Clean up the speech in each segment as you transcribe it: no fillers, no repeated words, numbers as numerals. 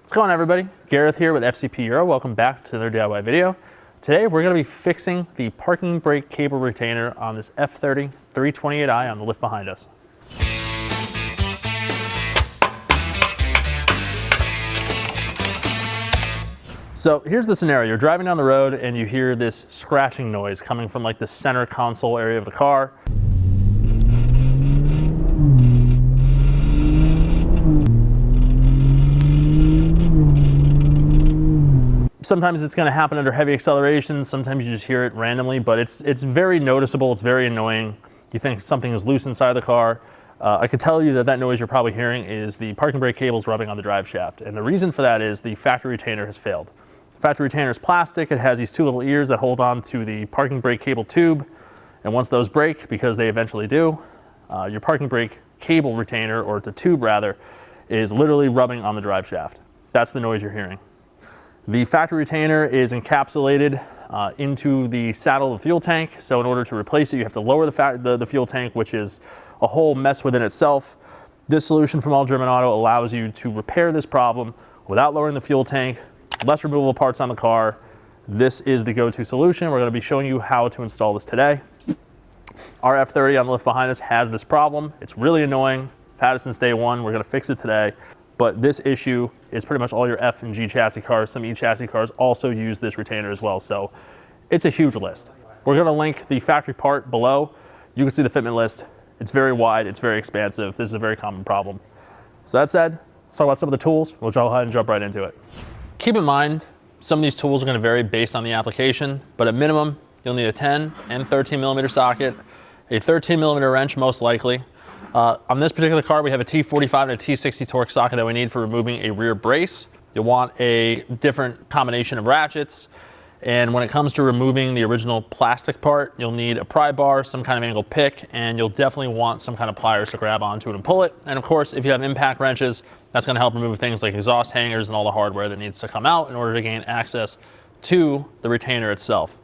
What's going on, everybody? Gareth here with FCP Euro. Welcome back to another DIY video. Today we're going to be fixing the parking brake cable retainer on this F30 328i on the lift behind us. So here's the scenario. You're driving down the road and you hear this scratching noise coming from like the center console area of the car. Sometimes it's going to happen under heavy acceleration. Sometimes you just hear it randomly, but it's very noticeable. It's very annoying. You think something is loose inside the car. I can tell you that noise you're probably hearing is the parking brake cables rubbing on the drive shaft. And the reason for that is the factory retainer has failed. The factory retainer is plastic. It has these two little ears that hold on to the parking brake cable tube. And once those break, because they eventually do, your parking brake cable retainer, or the tube rather, is literally rubbing on the drive shaft. That's the noise you're hearing. The factory retainer is encapsulated into the saddle of the fuel tank. So in order to replace it, you have to lower the fuel tank, which is a whole mess within itself. This solution from All German Auto allows you to repair this problem without lowering the fuel tank, less removable parts on the car. This is the go-to solution. We're going to be showing you how to install this today. Our F30 on the lift behind us has this problem. It's really annoying. I've had it since day one. We're going to fix it today. But this issue is pretty much all your F and G chassis cars. Some E chassis cars also use this retainer as well. So it's a huge list. We're going to link the factory part below. You can see the fitment list. It's very wide. It's very expansive. This is a very common problem. So that said, let's talk about some of the tools. We'll go ahead and jump right into it. Keep in mind, some of these tools are going to vary based on the application, but at minimum, you'll need a 10 and 13 millimeter socket, a 13 millimeter wrench most likely. On this particular car, we have a T45 and a T60 torque socket that we need for removing a rear brace. You'll want a different combination of ratchets. And when it comes to removing the original plastic part, you'll need a pry bar, some kind of angle pick, and you'll definitely want some kind of pliers to grab onto it and pull it. And of course, if you have impact wrenches, that's going to help remove things like exhaust hangers and all the hardware that needs to come out in order to gain access to the retainer itself.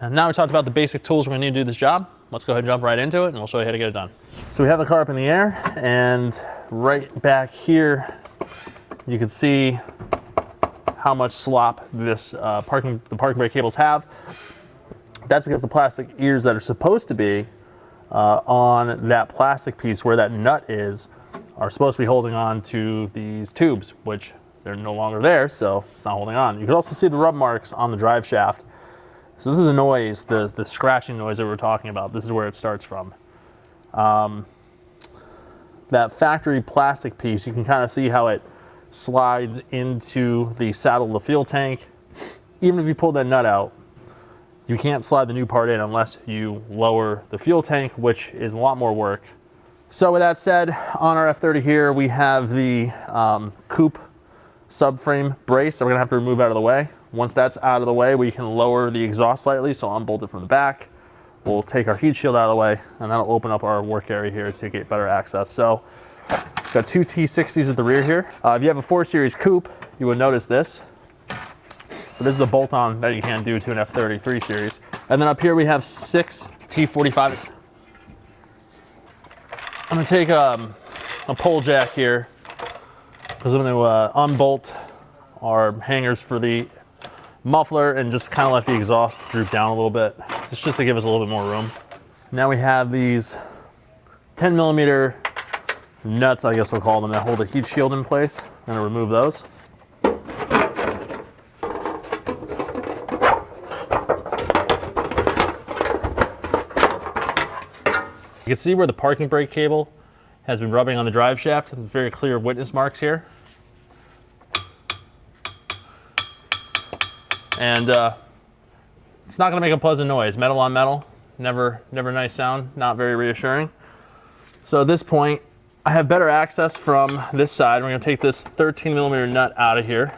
And now we talked about the basic tools we're going to need to do this job. Let's go ahead and jump right into it, and we'll show you how to get it done. So we have the car up in the air, and right back here, you can see how much slop this the parking brake cables have. That's because the plastic ears that are supposed to be on that plastic piece where that nut is are supposed to be holding on to these tubes, which they're no longer there, so it's not holding on. You can also see the rub marks on the drive shaft. So this is a noise, the scratching noise that we're talking about. This is where it starts from. That factory plastic piece, you can kind of see how it slides into the saddle of the fuel tank. Even if you pull that nut out, you can't slide the new part in unless you lower the fuel tank, which is a lot more work. So with that said, on our F30 here, we have the coupe subframe brace that we're gonna have to remove out of the way. Once that's out of the way, we can lower the exhaust slightly, so I'll unbolt it from the back. We'll take our heat shield out of the way, and that'll open up our work area here to get better access. So, got two T60s at the rear here. If you have a 4 Series coupe, you would notice this. But this is a bolt-on that you can't do to an F30 3 Series. And then up here we have 6 T45s. I'm gonna take a pole jack here, because I'm gonna unbolt our hangers for the muffler and just kind of let the exhaust droop down a little bit, just to give us a little bit more room. Now we have these 10 millimeter nuts, I guess we'll call them, that hold the heat shield in place. I'm gonna remove those. You can see where the parking brake cable has been rubbing on the drive shaft. There's very clear witness marks here. And it's not gonna make a pleasant noise. Metal on metal, never nice sound, not very reassuring. So at this point, I have better access from this side. We're gonna take this 13 millimeter nut out of here.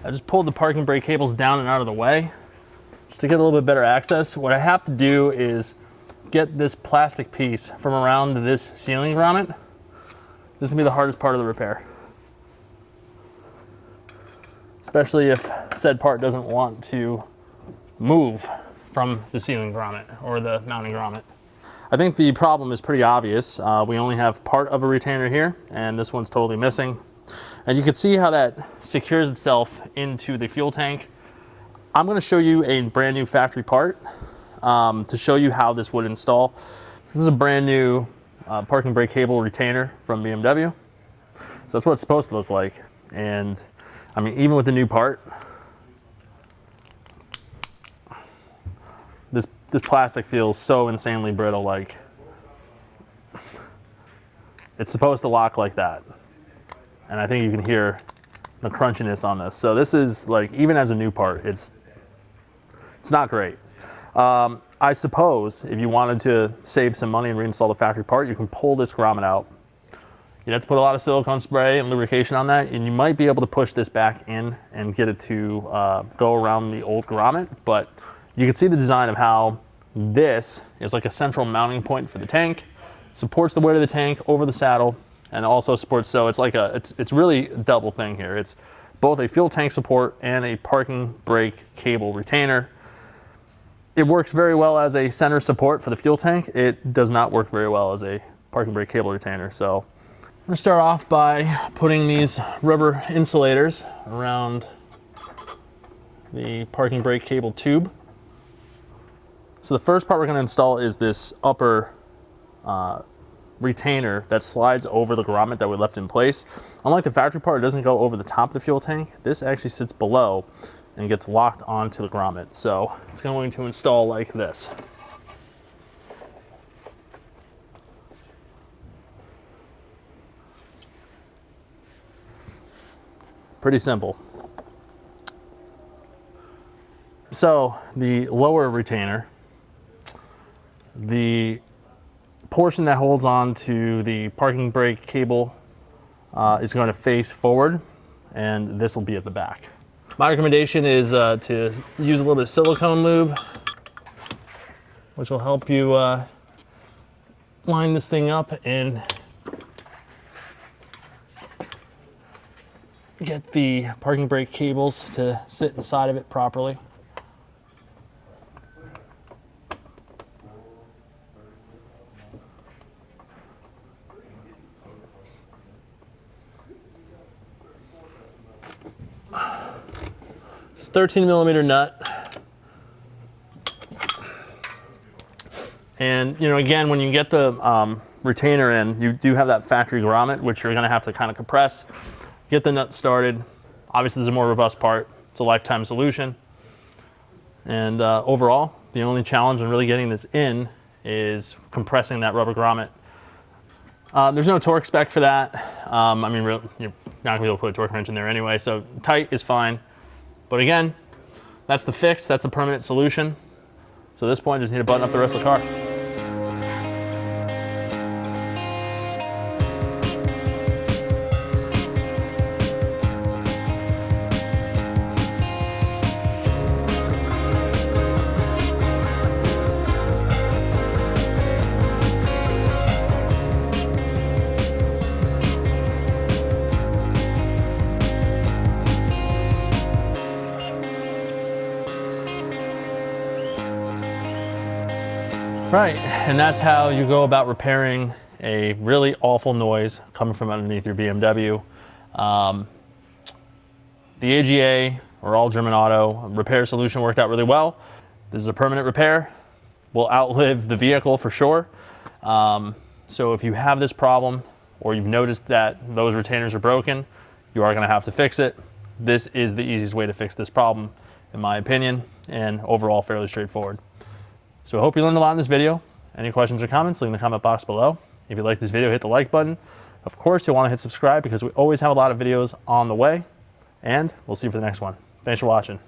I just pulled the parking brake cables down and out of the way just to get a little bit better access. What I have to do is get this plastic piece from around this ceiling grommet. This is gonna be the hardest part of the repair, especially if said part doesn't want to move from the ceiling grommet or the mounting grommet. I think the problem is pretty obvious. We only have part of a retainer here, and this one's totally missing. And you can see how that secures itself into the fuel tank. I'm going to show you a brand new factory part to show you how this would install. So this is a brand new parking brake cable retainer from BMW. So that's what it's supposed to look like. And I mean, even with the new part, this plastic feels so insanely brittle. Like, it's supposed to lock like that. And I think you can hear the crunchiness on this. So this is like, even as a new part, it's not great. I suppose if you wanted to save some money and reinstall the factory part, you can pull this grommet out. You'd have to put a lot of silicone spray and lubrication on that, and you might be able to push this back in and get it to go around the old grommet, but you can see the design of how this is like a central mounting point for the tank. It supports the weight of the tank over the saddle, and also supports, so it's like it's really a double thing here. It's both a fuel tank support and a parking brake cable retainer. It works very well as a center support for the fuel tank. It does not work very well as a parking brake cable retainer. So I'm going to start off by putting these rubber insulators around the parking brake cable tube. So the first part we're going to install is this upper retainer that slides over the grommet that we left in place. Unlike the factory part, it doesn't go over the top of the fuel tank. This actually sits below and gets locked onto the grommet. So it's going to install like this. Pretty simple. So the lower retainer, the portion that holds on to the parking brake cable is going to face forward, and this will be at the back. My recommendation is to use a little bit of silicone lube, which will help you line this thing up and get the parking brake cables to sit inside of it properly. It's a 13mm nut. And, you know, again, when you get the retainer in, you do have that factory grommet, which you're going to have to kind of compress, get the nut started. Obviously, this is a more robust part. It's a lifetime solution. And overall, the only challenge in really getting this in is compressing that rubber grommet. There's no torque spec for that. I mean, you're not gonna be able to put a torque wrench in there anyway, so tight is fine. But again, that's the fix, that's a permanent solution. So at this point, just need to button up the rest of the car. Right, and that's how you go about repairing a really awful noise coming from underneath your BMW. The AGA, or All German Auto, repair solution worked out really well. This is a permanent repair. Will outlive the vehicle for sure. So if you have this problem, or you've noticed that those retainers are broken, you are gonna have to fix it. This is the easiest way to fix this problem, in my opinion, and overall fairly straightforward. So I hope you learned a lot in this video. Any questions or comments, leave in the comment box below. If you like this video, hit the like button. Of course, you'll want to hit subscribe because we always have a lot of videos on the way. And we'll see you for the next one. Thanks for watching.